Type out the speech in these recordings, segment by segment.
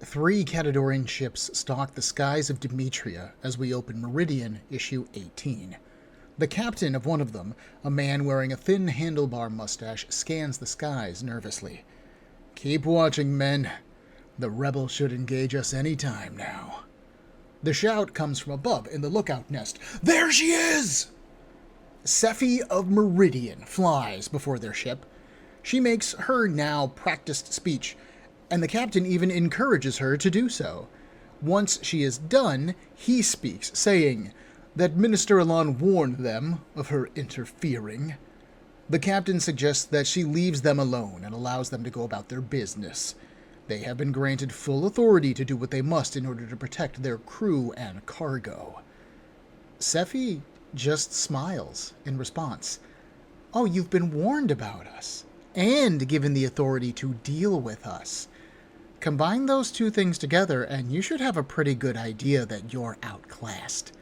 3 Catadorian ships stalk the skies of Demetria as we open Meridian, issue 18. The captain of one of them, a man wearing a thin handlebar mustache, scans the skies nervously. "Keep watching, men. The rebels should engage us any time now." The shout comes from above in the lookout nest. "There she is!" Sephie of Meridian flies before their ship. She makes her now practiced speech, and the captain even encourages her to do so. Once she is done, he speaks, saying that Minister Ilahn warned them of her interfering. The captain suggests that she leaves them alone and allows them to go about their business. They have been granted full authority to do what they must in order to protect their crew and cargo. Sephie just smiles in response. "Oh, you've been warned about us, and given the authority to deal with us. Combine those two things together, and you should have a pretty good idea that you're outclassed.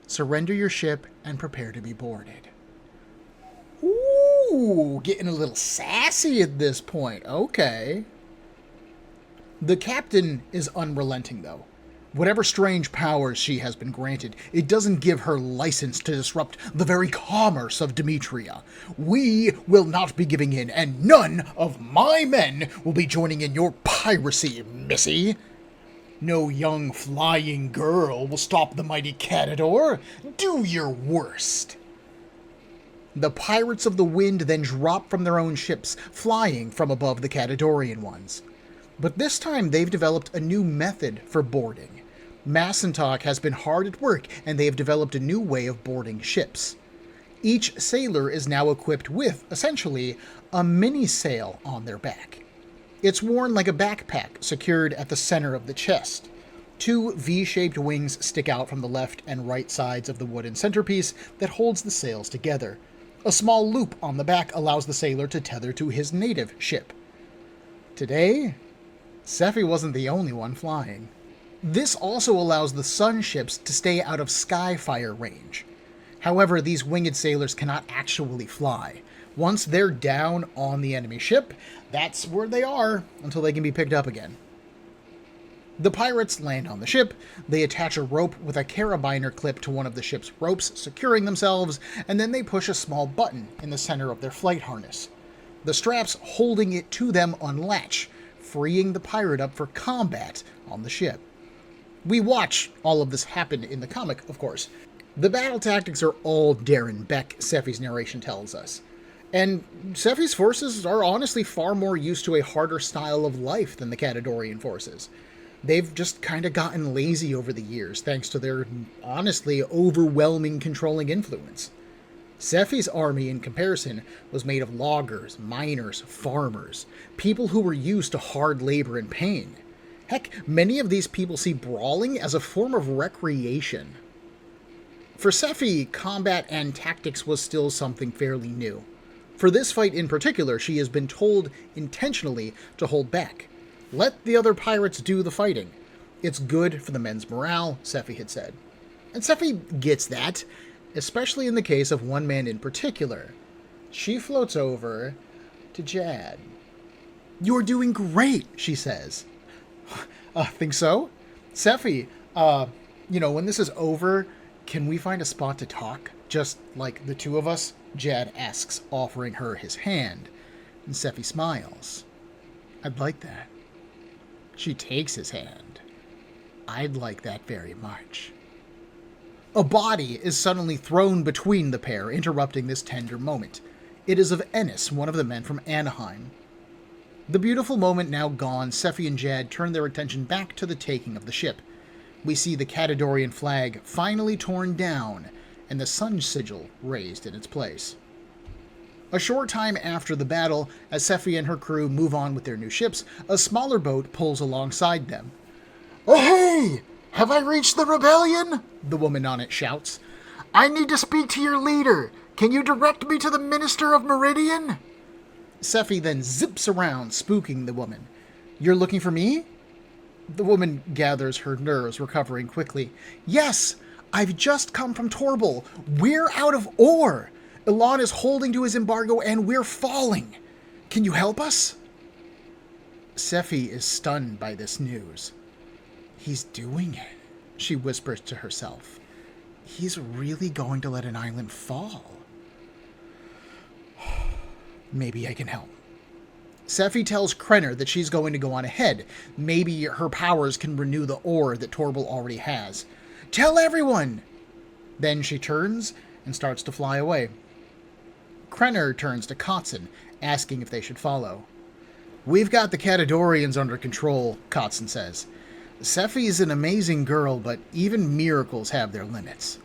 Surrender your ship and prepare to be boarded." Ooh, getting a little sassy at this point. Okay. The captain is unrelenting, though. Whatever strange powers she has been granted, it doesn't give her license to disrupt the very commerce of Demetria. "We will not be giving in, and none of my men will be joining in your piracy, missy. No young flying girl will stop the mighty Catador. Do your worst." The pirates of the wind then drop from their own ships, flying from above the Catadorian ones. But this time they've developed a new method for boarding. Massentalk has been hard at work, and they have developed a new way of boarding ships. Each sailor is now equipped with, essentially, a mini-sail on their back. It's worn like a backpack, secured at the center of the chest. 2 V-shaped wings stick out from the left and right sides of the wooden centerpiece that holds the sails together. A small loop on the back allows the sailor to tether to his native ship. Today, Sephie wasn't the only one flying. This also allows the sun ships to stay out of skyfire range. However, these winged sailors cannot actually fly. Once they're down on the enemy ship, that's where they are until they can be picked up again. The pirates land on the ship, they attach a rope with a carabiner clip to one of the ship's ropes, securing themselves, and then they push a small button in the center of their flight harness. The straps holding it to them unlatch, freeing the pirate up for combat on the ship. We watch all of this happen in the comic, of course. The battle tactics are all Darren Beck, Sephie's narration tells us. And Sephie's forces are honestly far more used to a harder style of life than the Catadorian forces. They've just kind of gotten lazy over the years, thanks to their, honestly, overwhelming controlling influence. Sephie's army, in comparison, was made of loggers, miners, farmers, people who were used to hard labor and pain. Heck, many of these people see brawling as a form of recreation. For Sephie, combat and tactics was still something fairly new. For this fight in particular, she has been told intentionally to hold back. Let the other pirates do the fighting. It's good for the men's morale, Sephie had said. And Sephie gets that, especially in the case of one man in particular. She floats over to Jad. "You're doing great," she says. Think so? Sephie, when this is over, can we find a spot to talk? Just like the two of us? Jad asks, offering her his hand. And Sephie smiles. "I'd like that." She takes his hand. "I'd like that very much." A body is suddenly thrown between the pair, interrupting this tender moment. It is of Ennis, one of the men from Anaheim. The beautiful moment now gone, Sephie and Jad turn their attention back to the taking of the ship. We see the Catadorian flag finally torn down, and the sun sigil raised in its place. A short time after the battle, as Sephie and her crew move on with their new ships, a smaller boat pulls alongside them. "Oh, hey! Have I reached the rebellion?" the woman on it shouts. "I need to speak to your leader. Can you direct me to the Minister of Meridian?" Sephie then zips around, spooking the woman. "You're looking for me?" The woman gathers her nerves, recovering quickly. "Yes, I've just come from Torbel. We're out of ore. Ilahn is holding to his embargo and we're falling. Can you help us?" Sephie is stunned by this news. He's doing it, she whispers to herself. He's really going to let an island fall. Maybe I can help. Sephie tells Krenner that she's going to go on ahead. Maybe her powers can renew the ore that Torbel already has. Tell everyone! Then she turns and starts to fly away. Krenner turns to Kotzen, asking if they should follow. We've got the Catadorians under control, Kotzen says. Sephie is an amazing girl, but even miracles have their limits.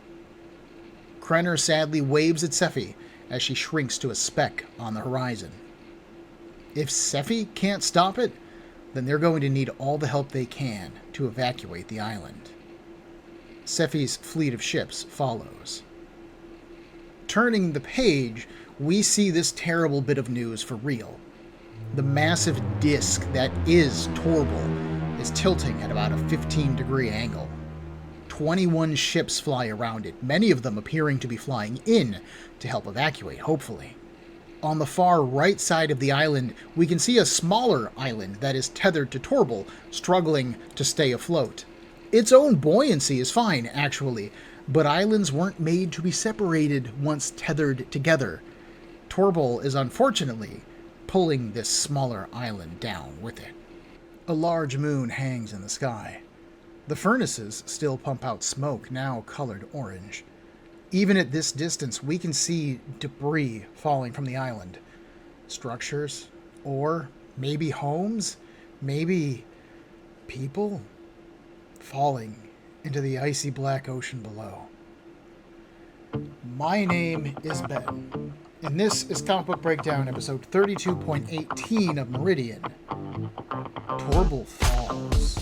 Krenner sadly waves at Sephie as she shrinks to a speck on the horizon. If Sephie can't stop it, then they're going to need all the help they can to evacuate the island. Sephie's fleet of ships follows. Turning the page, we see this terrible bit of news for real. The massive disk that is Torbel is tilting at about a 15-degree angle. 21 ships fly around it, many of them appearing to be flying in to help evacuate, hopefully. On the far right side of the island, we can see a smaller island that is tethered to Torbel, struggling to stay afloat. Its own buoyancy is fine, actually, but islands weren't made to be separated once tethered together. Torbel is unfortunately pulling this smaller island down with it. A large moon hangs in the sky. The furnaces still pump out smoke, now colored orange. Even at this distance, we can see debris falling from the island. Structures, or maybe homes, maybe people falling into the icy black ocean below. My name is Ben, and this is Comic Book Breakdown, episode 32.18 of Meridian. Torbel Falls.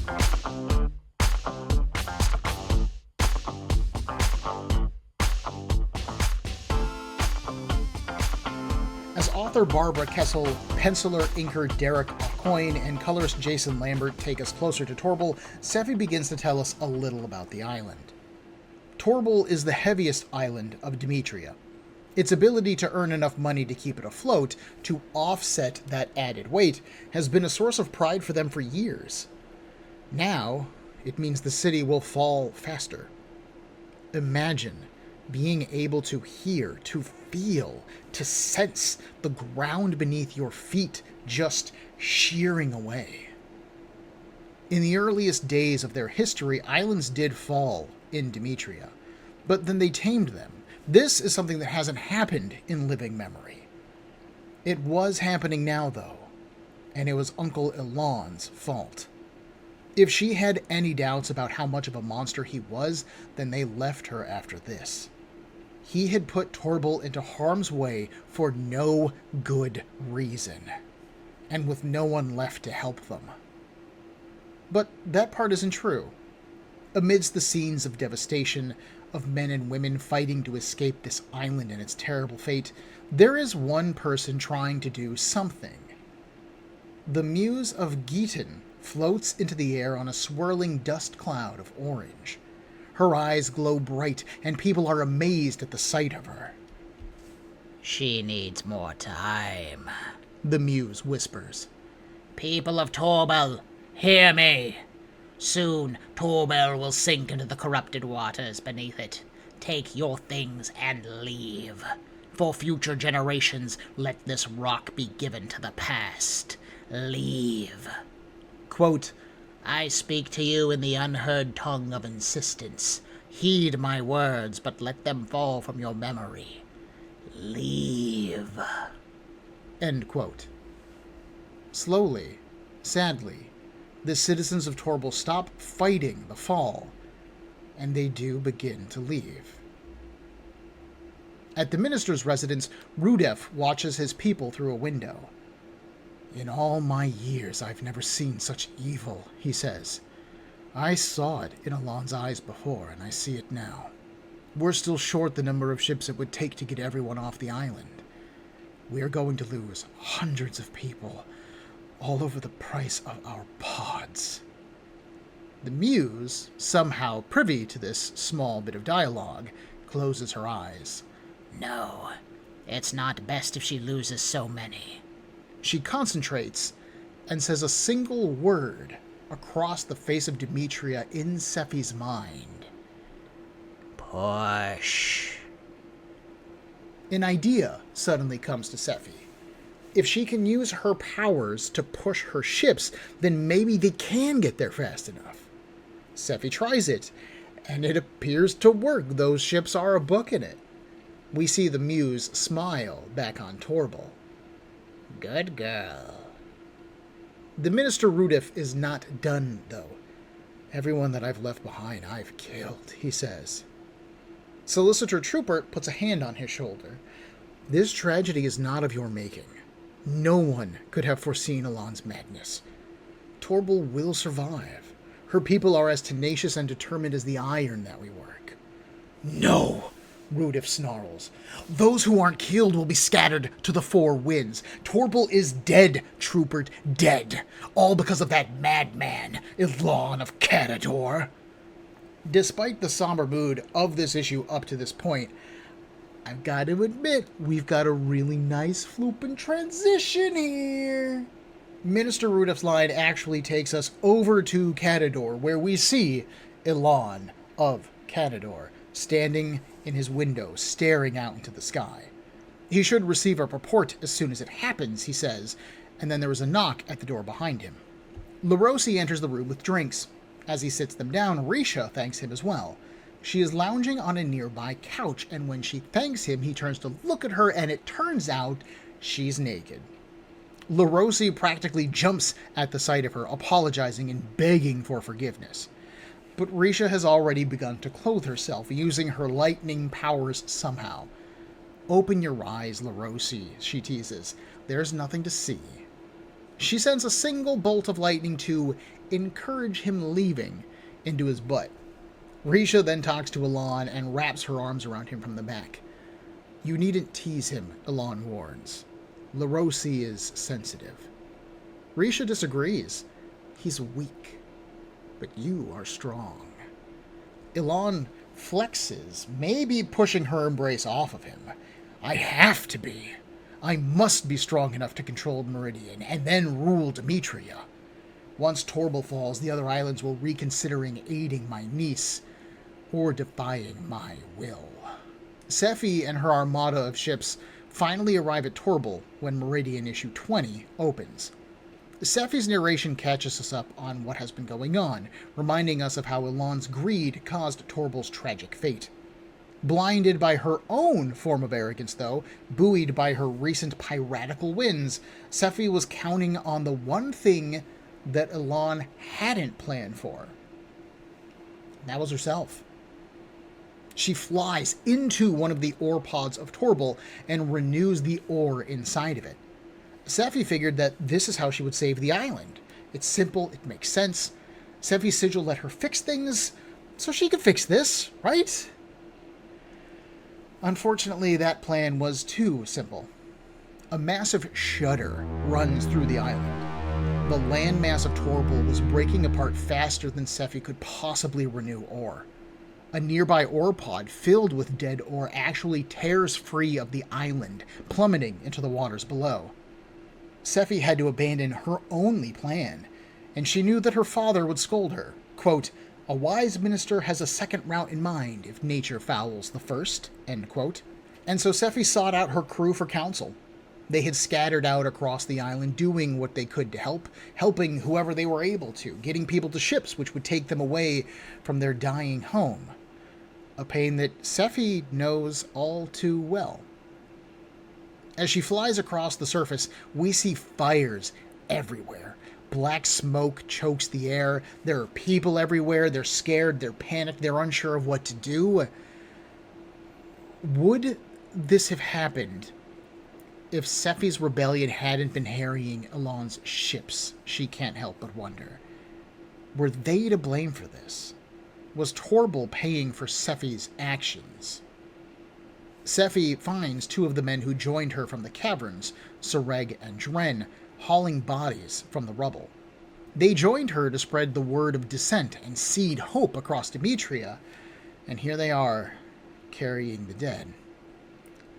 As author Barbara Kesel, penciler, inker Derec Aucoin, and colorist Jason Lambert take us closer to Torbel, Sephie begins to tell us a little about the island. Torbel is the heaviest island of Demetria. Its ability to earn enough money to keep it afloat, to offset that added weight, has been a source of pride for them for years. Now, it means the city will fall faster. Imagine being able to hear, to feel, to sense the ground beneath your feet just shearing away. In the earliest days of their history, islands did fall in Demetria, but then they tamed them. This is something that hasn't happened in living memory. It was happening now, though, and it was Uncle Ilahn's fault. If she had any doubts about how much of a monster he was, then they left her after this. He had put Torbel into harm's way for no good reason, and with no one left to help them. But that part isn't true. Amidst the scenes of devastation, of men and women fighting to escape this island and its terrible fate, there is one person trying to do something. The muse of Geeton floats into the air on a swirling dust cloud of orange. Her eyes glow bright, and people are amazed at the sight of her. She needs more time, the muse whispers. People of Torbel, hear me. Soon Torbel will sink into the corrupted waters beneath it. Take your things and leave. For future generations, let this rock be given to the past. Leave. Quote, I speak to you in the unheard tongue of insistence. Heed my words, but let them fall from your memory. Leave. End quote. Slowly, sadly, the citizens of Torbel stop fighting the fall, and they do begin to leave. At the minister's residence, Rudef watches his people through a window. In all my years, I've never seen such evil, he says. I saw it in Ilahn's eyes before, and I see it now. We're still short the number of ships it would take to get everyone off the island. We're going to lose hundreds of people, all over the price of our pods. The muse, somehow privy to this small bit of dialogue, closes her eyes. No, it's not best if she loses so many. She concentrates and says a single word, across the face of Demetria in Sephie's mind. Push. An idea suddenly comes to Sephie. If she can use her powers to push her ships, then maybe they can get there fast enough. Sephie tries it, and it appears to work. Those ships are a booking it. We see the Muse smile back on Torbel. Good girl. The Minister Rudolph is not done, though. Everyone that I've left behind, I've killed, he says. Solicitor Troupert puts a hand on his shoulder. This tragedy is not of your making. No one could have foreseen Ilahnn's madness. Torbel will survive. Her people are as tenacious and determined as the iron that we work. No, Rudolph snarls. Those who aren't killed will be scattered to the four winds. Torbel is dead, Troupert, dead. All because of that madman, Ilahn of Catador. Despite the somber mood of this issue up to this point, I've got to admit, we've got a really nice flooping transition here. Minister Rudolph's line actually takes us over to Catador, where we see Ilahn of Catador standing in his window, staring out into the sky. He should receive a report as soon as it happens, he says, and then there is a knock at the door behind him. LaRossi enters the room with drinks. As he sits them down, Risha thanks him as well. She is lounging on a nearby couch, and when she thanks him, he turns to look at her, and it turns out she's naked. LaRossi practically jumps at the sight of her, apologizing and begging for forgiveness. But Risha has already begun to clothe herself, using her lightning powers somehow. Open your eyes, LaRossi, she teases. There's nothing to see. She sends a single bolt of lightning to encourage him leaving into his butt. Risha then talks to Ilahn and wraps her arms around him from the back. You needn't tease him, Ilahn warns. LaRossi is sensitive. Risha disagrees. He's weak, but you are strong. Ilahn flexes, maybe pushing her embrace off of him. I have to be. I must be strong enough to control Meridian and then rule Demetria. Once Torbel falls, the other islands will reconsidering aiding my niece or defying my will. Sephie and her armada of ships finally arrive at Torbel when Meridian issue 20 opens. Sephie's narration catches us up on what has been going on, reminding us of how Ilahn's greed caused Torbel's tragic fate. Blinded by her own form of arrogance, though, buoyed by her recent piratical wins, Sephie was counting on the one thing that Ilahn hadn't planned for. That was herself. She flies into one of the ore pods of Torbel and renews the ore inside of it. Sephie figured that this is how she would save the island. It's simple, it makes sense. Sephie's sigil let her fix things, so she could fix this, right? Unfortunately, that plan was too simple. A massive shudder runs through the island. The landmass of Torbel was breaking apart faster than Sephie could possibly renew ore. A nearby ore pod filled with dead ore actually tears free of the island, plummeting into the waters below. Sephie had to abandon her only plan, and she knew that her father would scold her. Quote, a wise minister has a second route in mind if nature fouls the first, end quote. And so Sephie sought out her crew for counsel. They had scattered out across the island, doing what they could to help, helping whoever they were able to, getting people to ships which would take them away from their dying home. A pain that Sephie knows all too well. As she flies across the surface, we see fires everywhere. Black smoke chokes the air. There are people everywhere. They're scared. They're panicked. They're unsure of what to do. Would this have happened if Sephie's rebellion hadn't been harrying Ilahn's ships? She can't help but wonder. Were they to blame for this? Was Torbel paying for Sephie's actions? Sephie finds two of the men who joined her from the caverns, Sareg and Dren, hauling bodies from the rubble. They joined her to spread the word of dissent and seed hope across Demetria, and here they are, carrying the dead.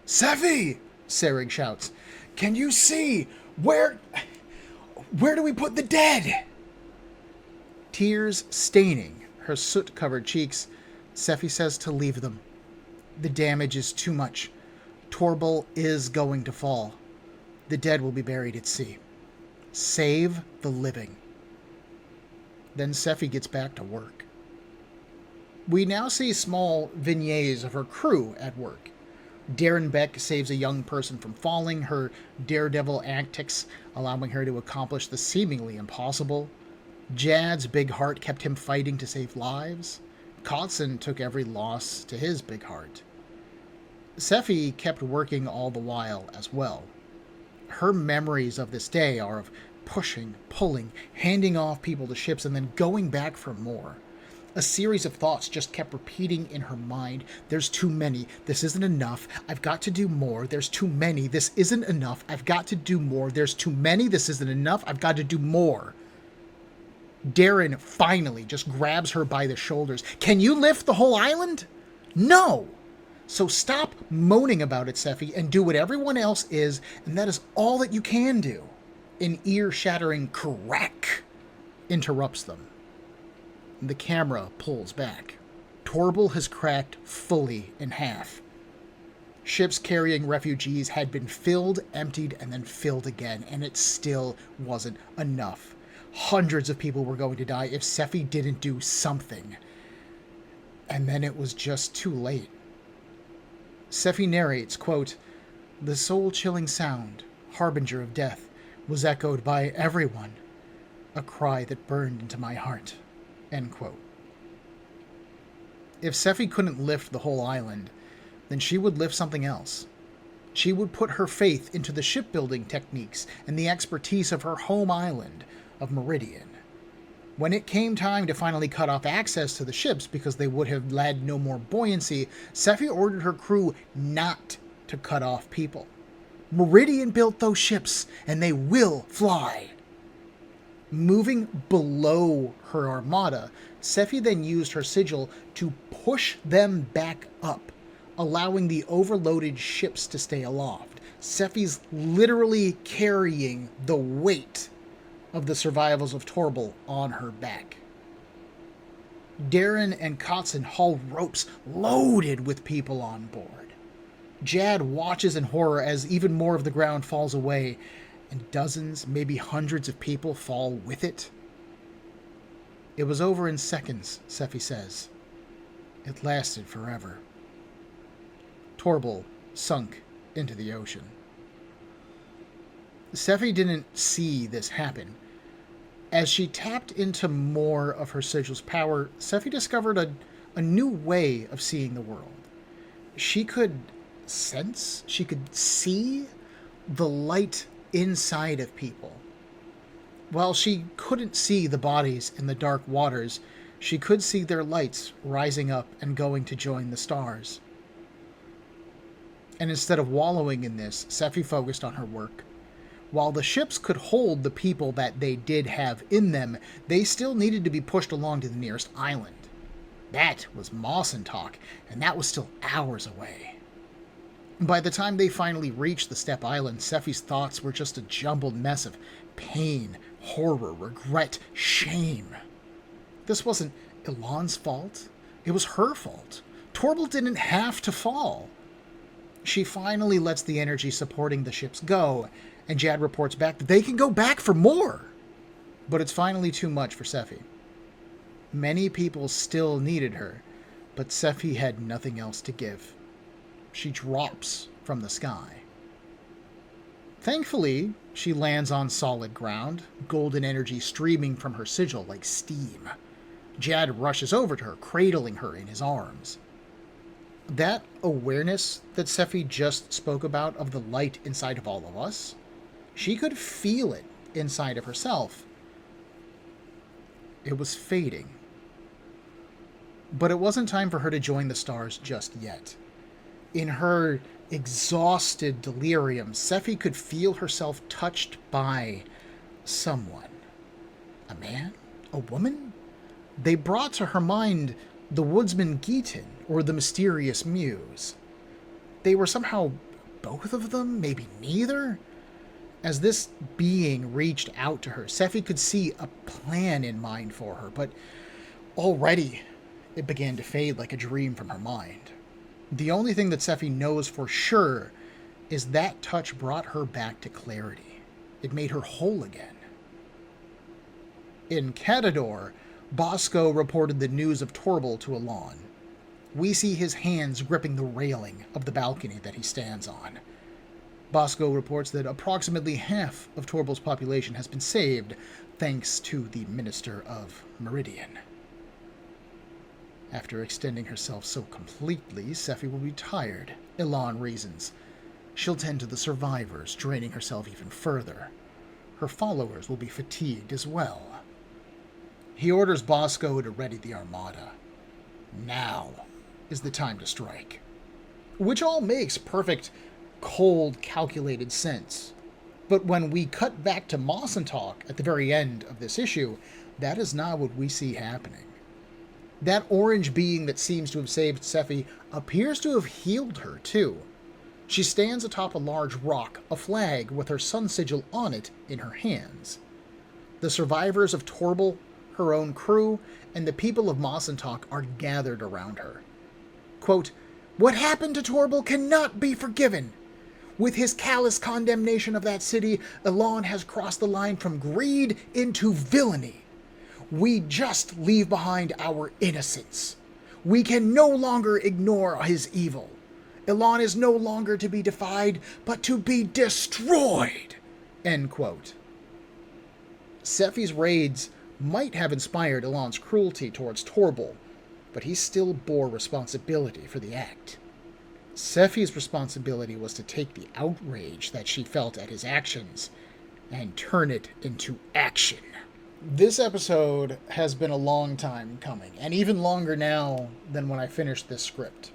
Sephie! Sareg shouts. Can you see? Where do we put the dead? Tears staining her soot-covered cheeks, Sephie says to leave them. The damage is too much. Torbel is going to fall. The dead will be buried at sea. Save the living. Then Sephie gets back to work. We now see small vignettes of her crew at work. Darren Beck saves a young person from falling, her daredevil antics allowing her to accomplish the seemingly impossible. Jad's big heart kept him fighting to save lives. Kotzen took every loss to his big heart. Sephie kept working all the while as well. Her memories of this day are of pushing, pulling, handing off people to ships, and then going back for more. A series of thoughts just kept repeating in her mind. There's too many. This isn't enough. I've got to do more. There's too many. This isn't enough. I've got to do more. There's too many. This isn't enough. I've got to do more. Darren finally just grabs her by the shoulders. Can you lift the whole island? No. So stop moaning about it, Sephie, and do what everyone else is, and that is all that you can do. An ear-shattering crack interrupts them. The camera pulls back. Torbel has cracked fully in half. Ships carrying refugees had been filled, emptied, and then filled again, and it still wasn't enough. Hundreds of people were going to die if Sephie didn't do something. And then it was just too late. Sephie narrates, quote, "The soul-chilling sound, harbinger of death, was echoed by everyone, a cry that burned into my heart." End quote. If Sephie couldn't lift the whole island, then she would lift something else. She would put her faith into the shipbuilding techniques and the expertise of her home island of Meridian. When it came time to finally cut off access to the ships because they would have had no more buoyancy, Sephie ordered her crew not to cut off people. Meridian built those ships, and they will fly. Moving below her armada, Sephie then used her sigil to push them back up, allowing the overloaded ships to stay aloft. Sephie's literally carrying the weight of the survivals of Torbel on her back. Darren and Kotzen haul ropes loaded with people on board. Jad watches in horror as even more of the ground falls away, and dozens, maybe hundreds of people fall with it. It was over in seconds, Sephie says. It lasted forever. Torbel sunk into the ocean. Sephie didn't see this happen. As she tapped into more of her sigil's power, Sephie discovered a new way of seeing the world. She could sense, she could see the light inside of people. While she couldn't see the bodies in the dark waters, she could see their lights rising up and going to join the stars. And instead of wallowing in this, Sephie focused on her work. While the ships could hold the people that they did have in them, they still needed to be pushed along to the nearest island. That was Mossentalk, and that was still hours away. By the time they finally reached the Steppe Island, Sephie's thoughts were just a jumbled mess of pain, horror, regret, shame. This wasn't Ilahn's fault. It was her fault. Torbel didn't have to fall. She finally lets the energy supporting the ships go, and Jad reports back that they can go back for more. But it's finally too much for Sephie. Many people still needed her, but Sephie had nothing else to give. She drops from the sky. Thankfully, she lands on solid ground, golden energy streaming from her sigil like steam. Jad rushes over to her, cradling her in his arms. That awareness that Sephie just spoke about of the light inside of all of us, she could feel it inside of herself. It was fading. But it wasn't time for her to join the stars just yet. In her exhausted delirium, Sephie could feel herself touched by someone. A man? A woman? They brought to her mind the woodsman Geeton or the mysterious muse. They were somehow both of them, maybe neither. As this being reached out to her, Sephie could see a plan in mind for her, but already it began to fade like a dream from her mind. The only thing that Sephie knows for sure is that touch brought her back to clarity. It made her whole again. In Catador, Bosco reported the news of Torbel to Ilahn. We see his hands gripping the railing of the balcony that he stands on. Bosco reports that approximately half of Torbel's population has been saved thanks to the Minister of Meridian. After extending herself so completely, Sephie will be tired, Ilahn reasons. She'll tend to the survivors, draining herself even further. Her followers will be fatigued as well. He orders Bosco to ready the armada. Now is the time to strike. Which all makes perfect, cold, calculated sense. But when we cut back to Mossentalk at the very end of this issue, that is not what we see happening. That orange being that seems to have saved Sephie appears to have healed her, too. She stands atop a large rock, a flag with her sun sigil on it in her hands. The survivors of Torbel, her own crew, and the people of Mossentalk are gathered around her. Quote, "What happened to Torbel cannot be forgiven. With his callous condemnation of that city, Ilahn has crossed the line from greed into villainy. We just leave behind our innocence. We can no longer ignore his evil. Ilahn is no longer to be defied, but to be destroyed." End quote. Sephie's raids might have inspired Ilahn's cruelty towards Torbel, but he still bore responsibility for the act. Sephie's responsibility was to take the outrage that she felt at his actions and turn it into action. This episode has been a long time coming, and even longer now than when I finished this script.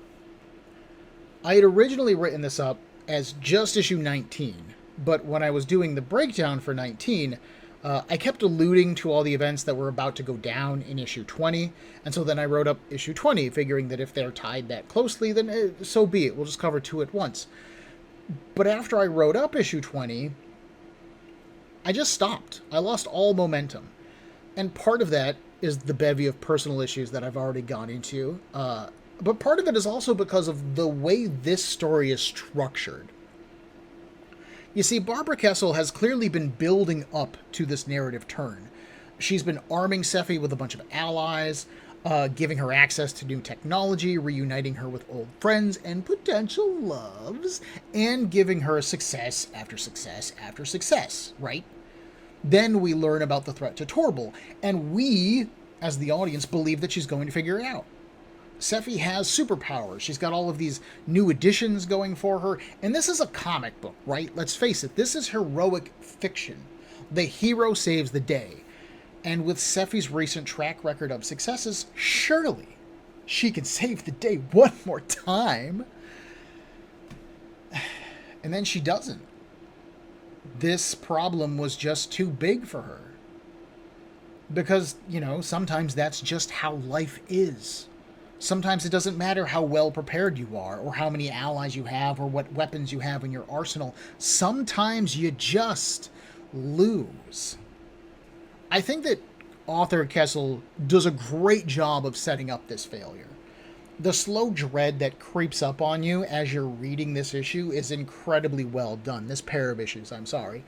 I had originally written this up as just issue 19, but when I was doing the breakdown for 19, I kept alluding to all the events that were about to go down in issue 20, and so then I wrote up issue 20, figuring that if they're tied that closely, then so be it. We'll just cover two at once. But after I wrote up issue 20, I just stopped. I lost all momentum. And part of that is the bevy of personal issues that I've already gone into. But part of it is also because of the way this story is structured. You see, Barbara Kesel has clearly been building up to this narrative turn. She's been arming Sephie with a bunch of allies, giving her access to new technology, reuniting her with old friends and potential loves, and giving her success after success after success, right? Then we learn about the threat to Torbel, and we, as the audience, believe that she's going to figure it out. Sephie has superpowers. She's got all of these new additions going for her. And this is a comic book, right? Let's face it, this is heroic fiction. The hero saves the day. And with Sephie's recent track record of successes, surely she can save the day one more time. And then she doesn't. This problem was just too big for her. Because, sometimes that's just how life is. Sometimes it doesn't matter how well prepared you are, or how many allies you have, or what weapons you have in your arsenal. Sometimes you just lose. I think that author Kesel does a great job of setting up this failure. The slow dread that creeps up on you as you're reading this issue is incredibly well done. This pair of issues, I'm sorry.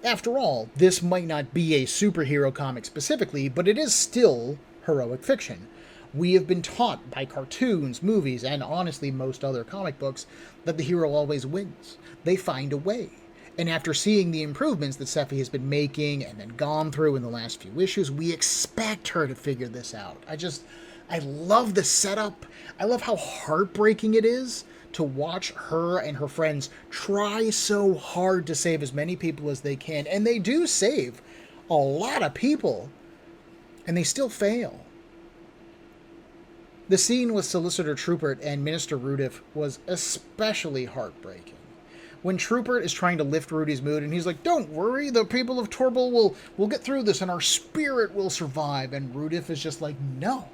After all, this might not be a superhero comic specifically, but it is still heroic fiction. We have been taught by cartoons, movies, and honestly most other comic books that the hero always wins. They find a way. And after seeing the improvements that Sephie has been making and then gone through in the last few issues, we expect her to figure this out. I love the setup. I love how heartbreaking it is to watch her and her friends try so hard to save as many people as they can. And they do save a lot of people. And they still fail. The scene with Solicitor Troupert and Minister Rudolph was especially heartbreaking. When Troupert is trying to lift Rudy's mood, and he's like, "Don't worry, the people of Torbel will get through this, and our spirit will survive." And Rudolph is just like, "No,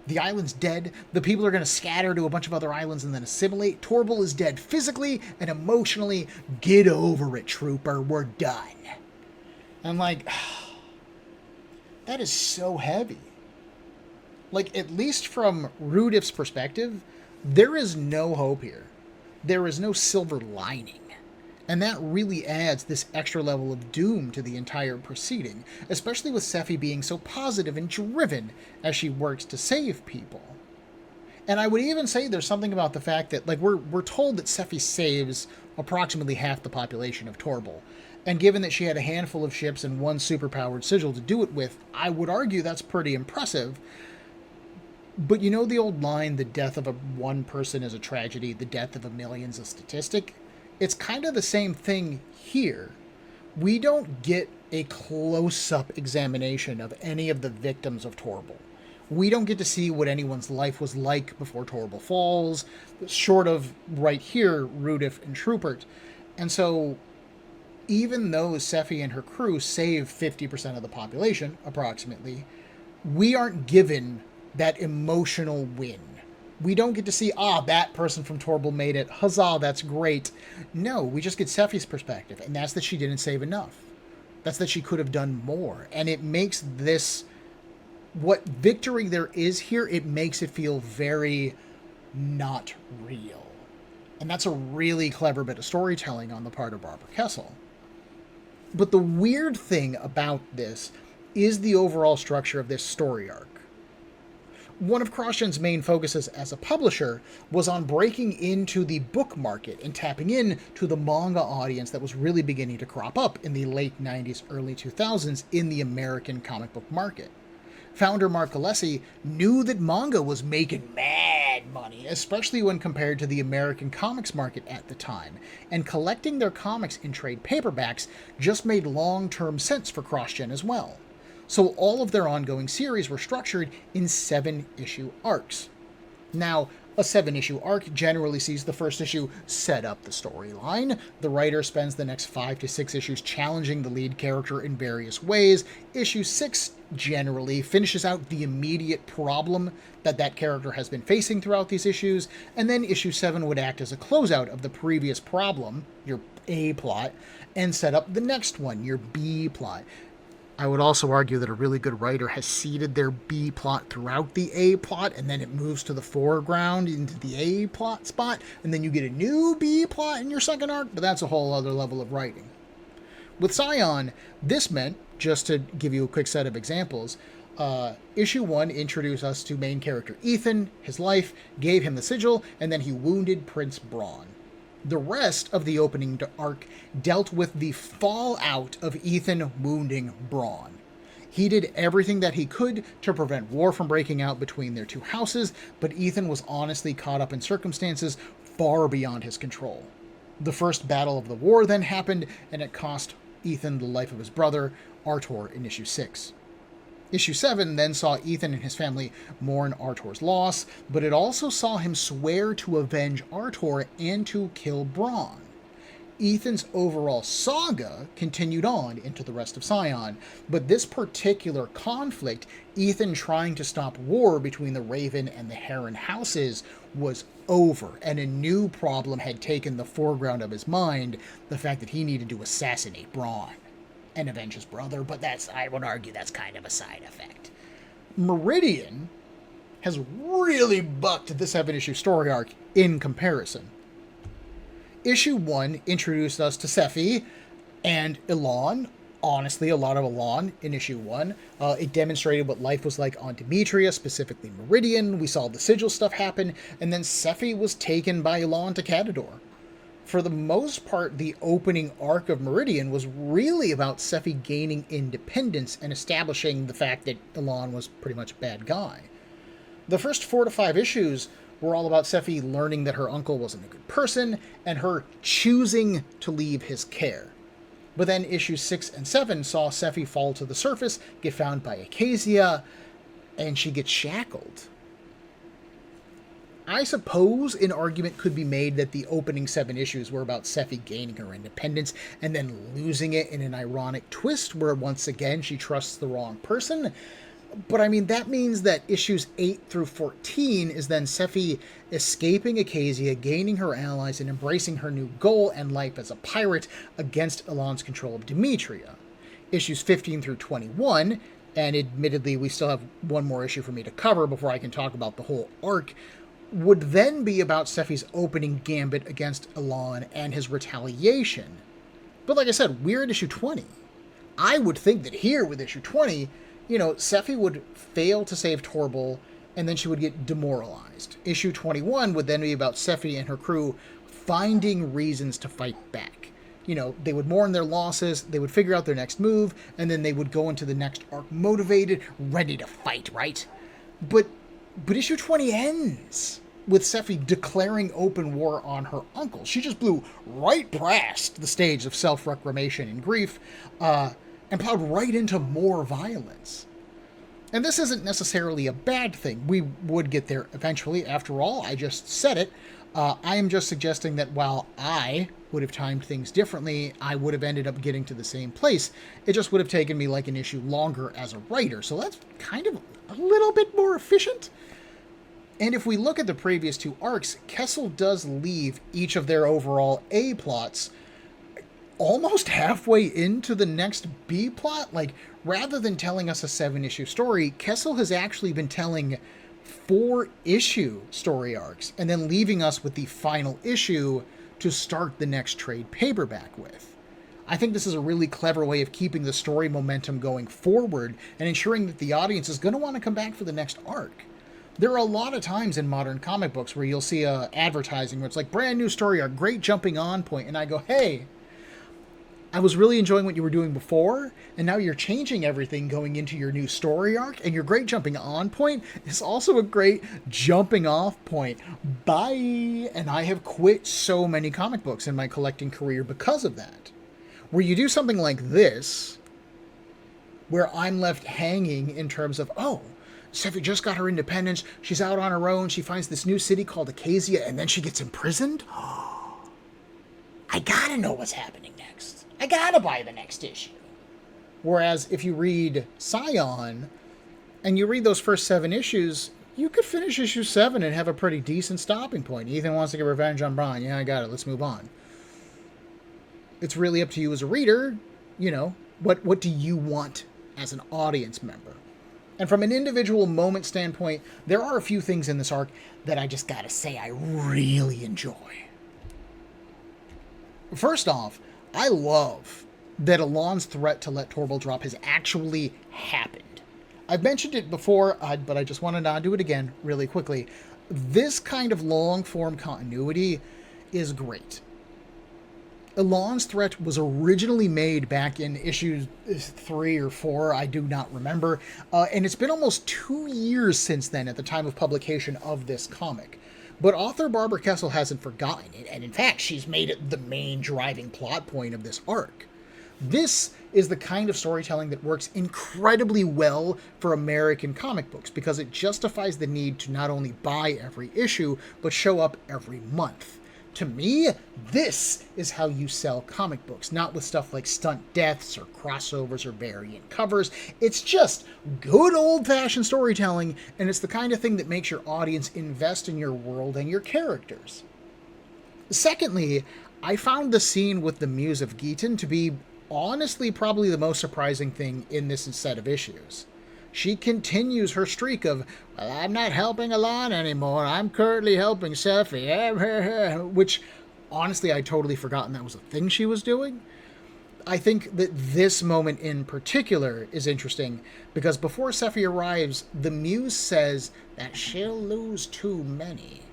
The island's dead. The people are going to scatter to a bunch of other islands and then assimilate. Torbel is dead physically and emotionally. Get over it, trooper. We're done. I'm like, that is so heavy. Like, at least from Rudif's perspective, there is no hope here. There is no silver lining. And that really adds this extra level of doom to the entire proceeding, especially with Sephie being so positive and driven as she works to save people. And I would even say there's something about the fact that, like, we're told that Sephie saves approximately half the population of Torbel. And given that she had a handful of ships and one superpowered sigil to do it with, I would argue that's pretty impressive. But you know the old line, the death of one person is a tragedy, the death of a million's a statistic? It's kind of the same thing here. We don't get a close-up examination of any of the victims of Torbel. We don't get to see what anyone's life was like before Torbel falls, short of, right here, Rudif and Trupert. And so, even though Sephie and her crew save 50% of the population, approximately, we aren't given that emotional win. We don't get to see, that person from Torbel made it. Huzzah, that's great. No, we just get Sephie's perspective, and that's that she didn't save enough. That's that she could have done more. And it makes this, what victory there is here, it makes it feel very not real. And that's a really clever bit of storytelling on the part of Barbara Kesel. But the weird thing about this is the overall structure of this story arc. One of CrossGen's main focuses as a publisher was on breaking into the book market and tapping into the manga audience that was really beginning to crop up in the late 90s, early 2000s in the American comic book market. Founder Mark Alessi knew that manga was making mad money, especially when compared to the American comics market at the time, and collecting their comics in trade paperbacks just made long-term sense for CrossGen as well. So all of their ongoing series were structured in 7-issue arcs. Now, a 7-issue arc generally sees the first issue set up the storyline. The writer spends the next 5 to 6 issues challenging the lead character in various ways. Issue 6 generally finishes out the immediate problem that character has been facing throughout these issues, and then issue 7 would act as a closeout of the previous problem, your A plot, and set up the next one, your B plot. I would also argue that a really good writer has seeded their B plot throughout the A plot, and then it moves to the foreground into the A plot spot, and then you get a new B plot in your second arc, but that's a whole other level of writing. With Scion, this meant, just to give you a quick set of examples, issue 1 introduced us to main character Ethan, his life, gave him the sigil, and then he wounded Prince Braun. The rest of the opening arc dealt with the fallout of Ethan wounding Braun. He did everything that he could to prevent war from breaking out between their two houses, but Ethan was honestly caught up in circumstances far beyond his control. The first battle of the war then happened, and it cost Ethan the life of his brother, Artur, in issue 6. Issue 7 then saw Ethan and his family mourn Artur's loss, but it also saw him swear to avenge Artur and to kill Braun. Ethan's overall saga continued on into the rest of Scion, but this particular conflict, Ethan trying to stop war between the Raven and the Heron houses, was over, and a new problem had taken the foreground of his mind, the fact that he needed to assassinate Braun and avenge his brother, but I would argue that's kind of a side effect. Meridian has really bucked the 7-issue story arc in comparison. Issue 1 introduced us to Sephie and Ilahn. Honestly, a lot of Ilahn in issue 1. It demonstrated what life was like on Demetria, specifically Meridian. We saw the sigil stuff happen, and then Sephie was taken by Ilahn to Catador. For the most part, the opening arc of Meridian was really about Sephie gaining independence and establishing the fact that Ilahn was pretty much a bad guy. The first 4 to 5 issues were all about Sephie learning that her uncle wasn't a good person, and her choosing to leave his care. But then issues 6 and 7 saw Sephie fall to the surface, get found by Acacia, and she gets shackled. I suppose an argument could be made that the opening 7 issues were about Sephie gaining her independence and then losing it in an ironic twist where once again she trusts the wrong person. But I mean, that means that issues 8 through 14 is then Sephie escaping Acacia, gaining her allies, and embracing her new goal and life as a pirate against Ilahn's control of Demetria. Issues 15 through 21, and admittedly we still have one more issue for me to cover before I can talk about the whole arc, would then be about Sephie's opening gambit against Ilahn and his retaliation. But like I said, we're at issue 20. I would think that here with issue 20, Sephie would fail to save Torbel, and then she would get demoralized. Issue 21 would then be about Sephie and her crew finding reasons to fight back. They would mourn their losses, they would figure out their next move, and then they would go into the next arc motivated, ready to fight, right? But issue 20 ends with Sephie declaring open war on her uncle. She just blew right past the stage of self-reclamation and grief, and plowed right into more violence. And this isn't necessarily a bad thing. We would get there eventually. After all, I just said it. I am just suggesting that while I would have timed things differently, I would have ended up getting to the same place. It just would have taken me like an issue longer as a writer. So that's kind of a little bit more efficient. And if we look at the previous two arcs, Kesel does leave each of their overall A plots almost halfway into the next B plot. Like, rather than telling us a 7-issue story, Kesel has actually been telling 4-issue story arcs and then leaving us with the final issue to start the next trade paperback with. I think this is a really clever way of keeping the story momentum going forward and ensuring that the audience is going to want to come back for the next arc. There are a lot of times in modern comic books where you'll see advertising where it's like, brand new story arc, great jumping on point, and I go, hey, I was really enjoying what you were doing before, and now you're changing everything going into your new story arc, and your great jumping on point is also a great jumping off point. Bye! And I have quit so many comic books in my collecting career because of that. Where you do something like this, where I'm left hanging in terms of, oh, Sephie just got her independence, she's out on her own, she finds this new city called Acacia, and then she gets imprisoned? I gotta know what's happening next. I gotta buy the next issue. Whereas if you read Scion, and you read those first 7 issues, you could finish issue 7 and have a pretty decent stopping point. Ethan wants to get revenge on Brian. Yeah, I got it. Let's move on. It's really up to you as a reader. What do you want as an audience member? And from an individual moment standpoint, there are a few things in this arc that I just gotta say I really enjoy. First off, I love that Ilahn's threat to let Torbel drop has actually happened. I've mentioned it before, but I just wanted to do it again really quickly. This kind of long-form continuity is great. Ilahn's threat was originally made back in issue 3 or 4, I do not remember, and it's been almost 2 years since then at the time of publication of this comic. But author Barbara Kesel hasn't forgotten it, and in fact, she's made it the main driving plot point of this arc. This is the kind of storytelling that works incredibly well for American comic books because it justifies the need to not only buy every issue, but show up every month. To me, this is how you sell comic books, not with stuff like stunt deaths or crossovers or variant covers. It's just good old-fashioned storytelling, and it's the kind of thing that makes your audience invest in your world and your characters. Secondly, I found the scene with the Muse of Geaton to be honestly probably the most surprising thing in this set of issues. She continues her streak of, well, I'm not helping Ilahn anymore, I'm currently helping Sephie, which, honestly, I'd totally forgotten that was a thing she was doing. I think that this moment in particular is interesting, because before Sephie arrives, the Muse says that she'll lose too many.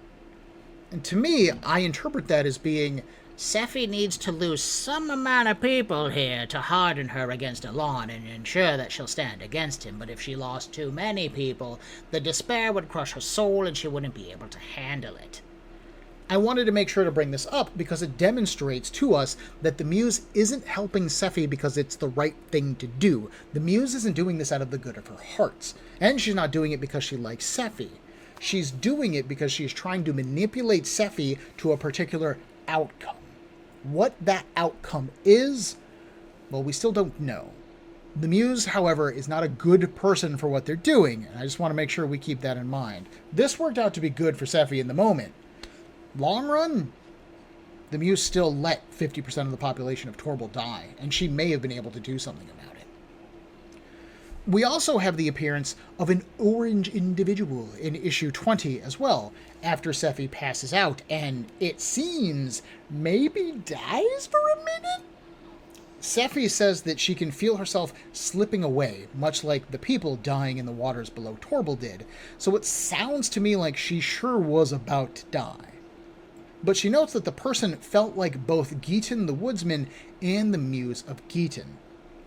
And to me, I interpret that as being, Sephie needs to lose some amount of people here to harden her against Ilahn and ensure that she'll stand against him, but if she lost too many people, the despair would crush her soul and she wouldn't be able to handle it. I wanted to make sure to bring this up because it demonstrates to us that the Muse isn't helping Sephie because it's the right thing to do. The Muse isn't doing this out of the good of her heart, and she's not doing it because she likes Sephie. She's doing it because she's trying to manipulate Sephie to a particular outcome. What that outcome is, well, we still don't know. The Muse, however, is not a good person for what they're doing, and I just want to make sure we keep that in mind. This worked out to be good for Sephie in the moment. Long run, the Muse still let 50% of the population of Torbel die, and she may have been able to do something about it. We also have the appearance of an orange individual in issue 20 as well, after Sephie passes out, and it seems maybe dies for a minute? Sephie says that she can feel herself slipping away, much like the people dying in the waters below Torbel did, so it sounds to me like she sure was about to die. But she notes that the person felt like both Geeton the Woodsman and the Muse of Geeton.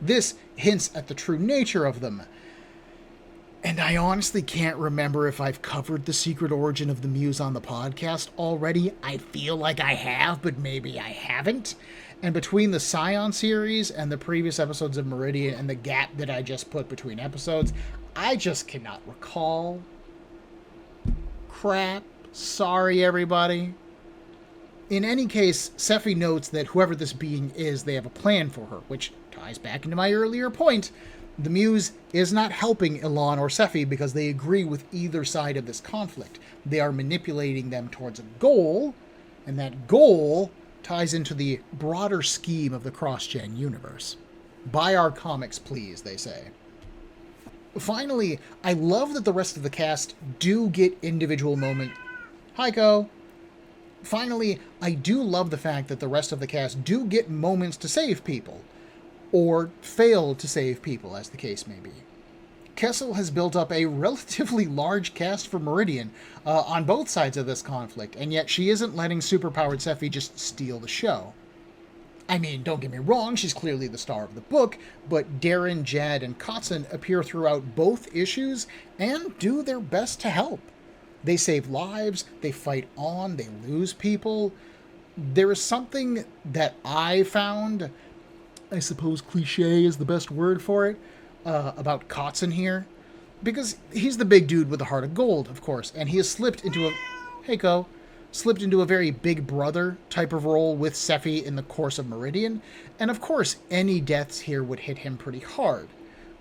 This hints at the true nature of them. And I honestly can't remember if I've covered the secret origin of the Muse on the podcast already. I feel like I have, but maybe I haven't. And between the Scion series and the previous episodes of Meridian and the gap that I just put between episodes, I just cannot recall. Crap. Sorry, everybody. In any case, Sephie notes that whoever this being is, they have a plan for her, which ties back into my earlier point. The Muse is not helping Ilahn or Sephie because they agree with either side of this conflict. They are manipulating them towards a goal, and that goal ties into the broader scheme of the CrossGen universe. Buy our comics, please, they say. Finally, I love that the rest of the cast do get individual moments. Heiko! Finally, I do love the fact that the rest of the cast do get moments to save people. Or fail to save people, as the case may be. Kesel has built up a relatively large cast for Meridian on both sides of this conflict, and yet she isn't letting superpowered Sephie just steal the show. I mean, don't get me wrong, she's clearly the star of the book, but Darren, Jad, and Kotzen appear throughout both issues and do their best to help. They save lives, they fight on, they lose people. There is something that I found, I suppose cliche is the best word for it, about Kotzen here, because he's the big dude with the heart of gold, of course, and he has slipped into a very big brother type of role with Sephie in the course of Meridian, and of course any deaths here would hit him pretty hard.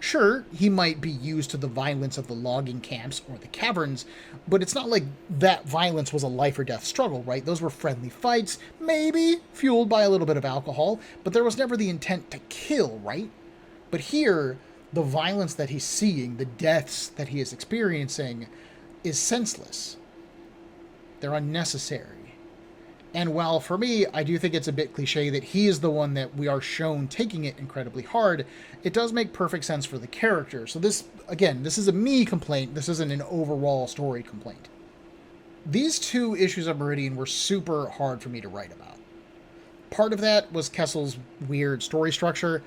Sure, he might be used to the violence of the logging camps or the caverns, but it's not like that violence was a life or death struggle, right? Those were friendly fights, maybe fueled by a little bit of alcohol, but there was never the intent to kill, right? But here, the violence that he's seeing, the deaths that he is experiencing, is senseless. They're unnecessary. And while for me, I do think it's a bit cliche that he is the one that we are shown taking it incredibly hard, it does make perfect sense for the character. So this, again, this is a me complaint. This isn't an overall story complaint. These two issues of Meridian were super hard for me to write about. Part of that was Kesel's weird story structure.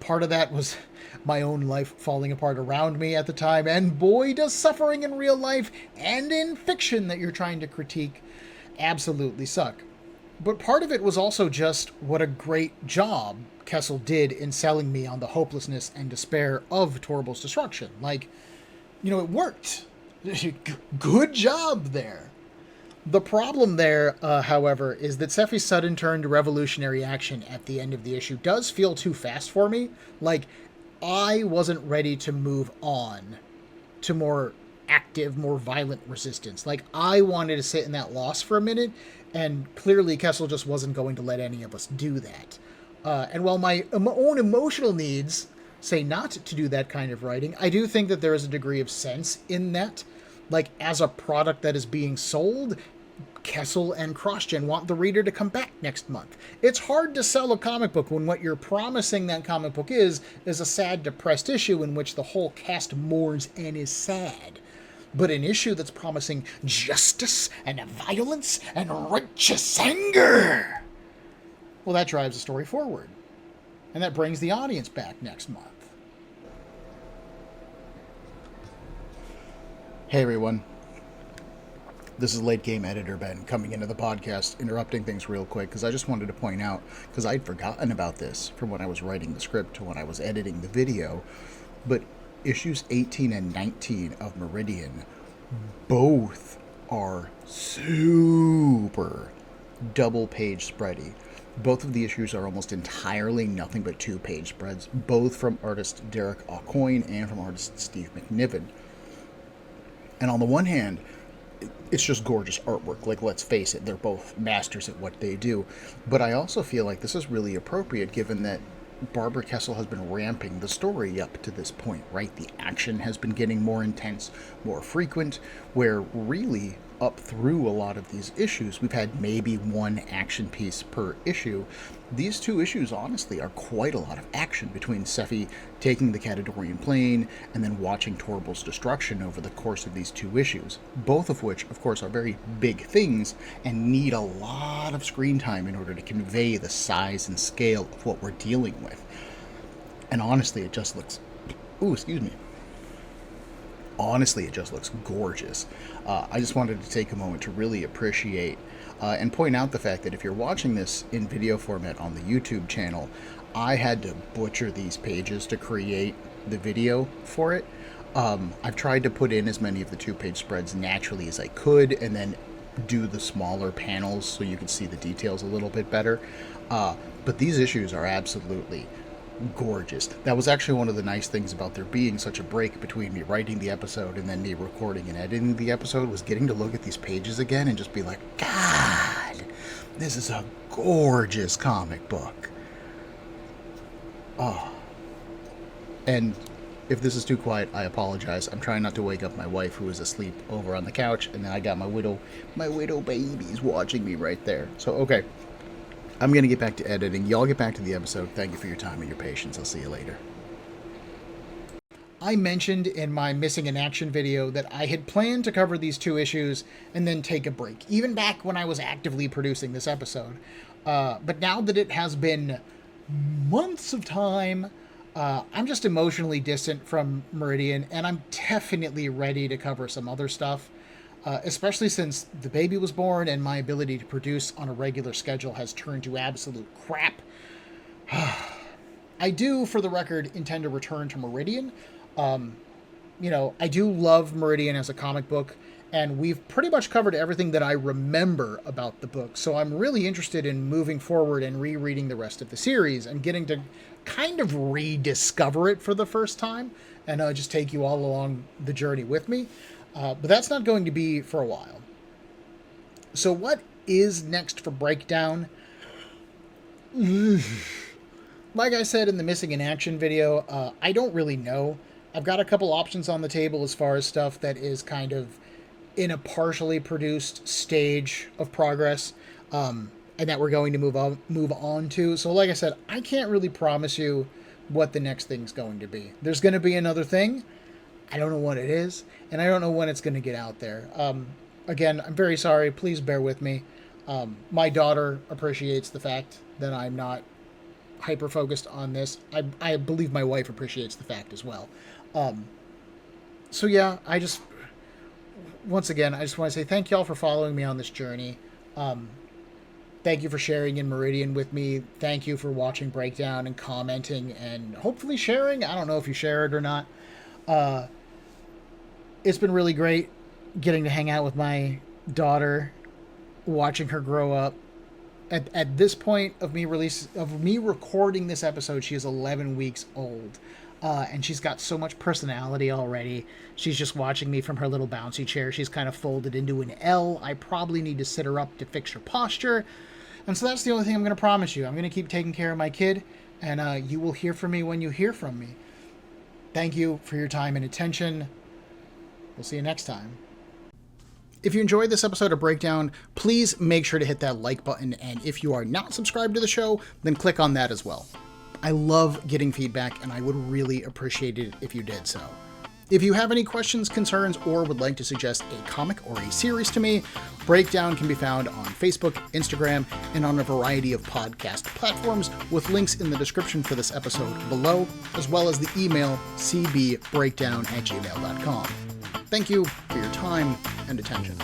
Part of that was my own life falling apart around me at the time. And boy, does suffering in real life and in fiction that you're trying to critique absolutely suck. But part of it was also just what a great job Kesel did in selling me on the hopelessness and despair of Torbel's destruction. Like, it worked. Good job there. The problem there, however, is that Sephie's sudden turn to revolutionary action at the end of the issue does feel too fast for me. Like, I wasn't ready to move on to more active, more violent resistance. Like, I wanted to sit in that loss for a minute, and clearly Kesel just wasn't going to let any of us do that. And while my own emotional needs say not to do that kind of writing, I do think that there is a degree of sense in that. Like, as a product that is being sold, Kesel and CrossGen want the reader to come back next month. It's hard to sell a comic book when what you're promising that comic book is a sad, depressed issue in which the whole cast mourns and is sad. But an issue that's promising justice and violence and righteous anger, well, that drives the story forward. And that brings the audience back next month. Hey, everyone. This is Late Game Editor Ben coming into the podcast, interrupting things real quick, because I just wanted to point out, because I'd forgotten about this from when I was writing the script to when I was editing the video, but issues 18 and 19 of Meridian both are super double page spready. Both of the issues are almost entirely nothing but 2-page spreads, both from artist Derec Aucoin and from artist Steve McNiven. And on the one hand, it's just gorgeous artwork. Like, let's face it, they're both masters at what they do. But I also feel like this is really appropriate given that Barbara Kesel has been ramping the story up to this point, right? The action has been getting more intense, more frequent, where really up through a lot of these issues, we've had maybe one action piece per issue. These 2 issues, honestly, are quite a lot of action between Sephie taking the Catadorian plane and then watching Torbel's destruction over the course of these 2 issues, both of which, of course, are very big things and need a lot of screen time in order to convey the size and scale of what we're dealing with. And honestly, it just looks... Ooh, excuse me. Honestly, it just looks gorgeous. I just wanted to take a moment to really appreciate and point out the fact that if you're watching this in video format on the YouTube channel, I had to butcher these pages to create the video for it. I've tried to put in as many of the 2-page spreads naturally as I could and then do the smaller panels so you can see the details a little bit better. But these issues are absolutely gorgeous. That was actually one of the nice things about there being such a break between me writing the episode and then me recording and editing the episode, was getting to look at these pages again and just be like, God, this is a gorgeous comic book. Oh. And if this is too quiet, I apologize. I'm trying not to wake up my wife, who is asleep over on the couch, and then I got my widow babies watching me right there. So, okay. I'm going to get back to editing. Y'all get back to the episode. Thank you for your time and your patience. I'll see you later. I mentioned in my Missing in Action video that I had planned to cover these 2 issues and then take a break, even back when I was actively producing this episode. But now that it has been months of time, I'm just emotionally distant from Meridian, and I'm definitely ready to cover some other stuff. Especially since the baby was born and my ability to produce on a regular schedule has turned to absolute crap. I do, for the record, intend to return to Meridian. I do love Meridian as a comic book, and we've pretty much covered everything that I remember about the book, so I'm really interested in moving forward and rereading the rest of the series and getting to kind of rediscover it for the first time and just take you all along the journey with me. But that's not going to be for a while. So what is next for Breakdown? Like I said in the Missing in Action video, I don't really know. I've got a couple options on the table as far as stuff that is kind of in a partially produced stage of progress, and that we're going to move on to. So like I said, I can't really promise you what the next thing's going to be. There's going to be another thing. I don't know what it is, and I don't know when it's going to get out there. Again, I'm very sorry. Please bear with me. My daughter appreciates the fact that I'm not hyper-focused on this. I believe my wife appreciates the fact as well. So yeah, once again, I just want to say thank y'all for following me on this journey. Thank you for sharing in Meridian with me. Thank you for watching Breakdown and commenting and hopefully sharing. I don't know if you share it or not. It's been really great getting to hang out with my daughter, watching her grow up. At this point of me recording this episode, she is 11 weeks old. And she's got so much personality already. She's just watching me from her little bouncy chair. She's kind of folded into an L. I probably need to sit her up to fix her posture. And so that's the only thing I'm going to promise you. I'm going to keep taking care of my kid, and you will hear from me when you hear from me. Thank you for your time and attention. We'll see you next time. If you enjoyed this episode of Breakdown, please make sure to hit that like button, and if you are not subscribed to the show, then click on that as well. I love getting feedback, and I would really appreciate it if you did so. If you have any questions, concerns, or would like to suggest a comic or a series to me, Breakdown can be found on Facebook, Instagram, and on a variety of podcast platforms, with links in the description for this episode below, as well as the email cbbreakdown@gmail.com. Thank you for your time and attention.